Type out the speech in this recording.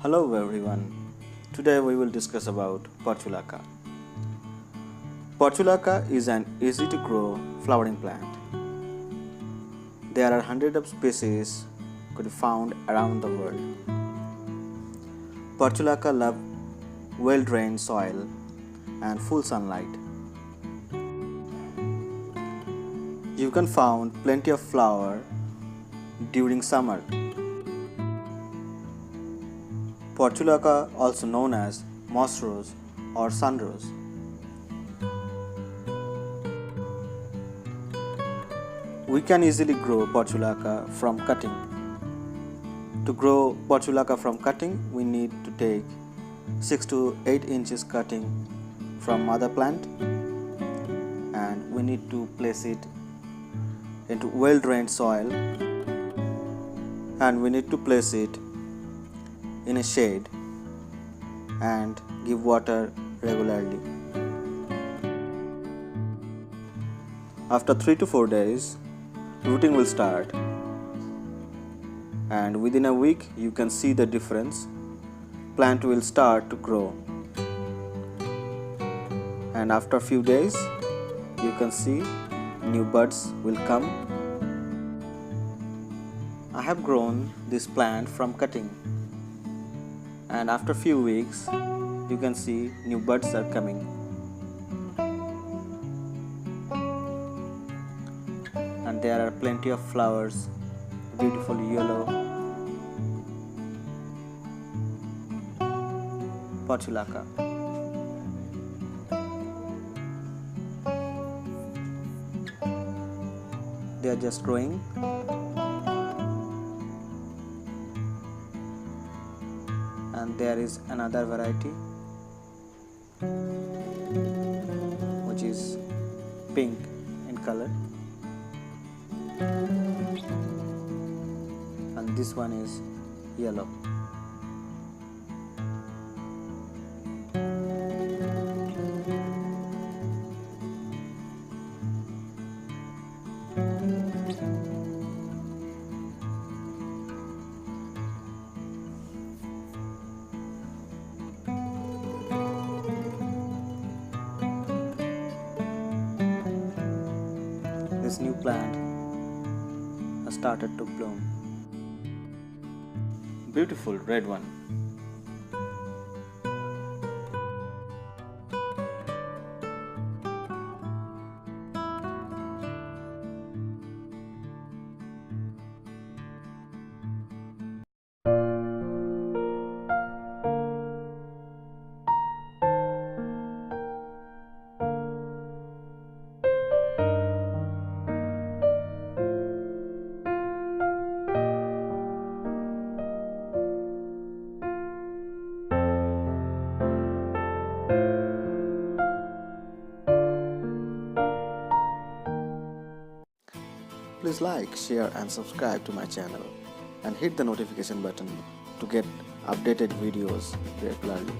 Hello everyone. Today we will discuss about Portulaca. Portulaca is an easy to grow flowering plant. There are hundreds of species could be found around the world. Portulaca love well-drained soil and full sunlight. You can find plenty of flower during summer. Portulaca, also known as moss rose or sun rose. We can easily grow Portulaca from cutting. To grow Portulaca from cutting, we need to take 6 to 8 inches cutting from mother plant, and we need to place it into well-drained soil, and we need to place it in a shade and give water regularly. After 3 to 4 days, rooting will start, and within a week you can see the difference. Plant will start to grow, and after few days you can see new buds will come. I have grown this plant from cutting, and after few weeks you can see new buds are coming. And there are plenty of flowers, beautiful yellow Portulaca. They are just growing. And there is another variety which is pink in color, and this one is yellow. This new plant has started to bloom. Beautiful red one. Please like, share and subscribe to my channel and hit the notification button to get updated videos regularly.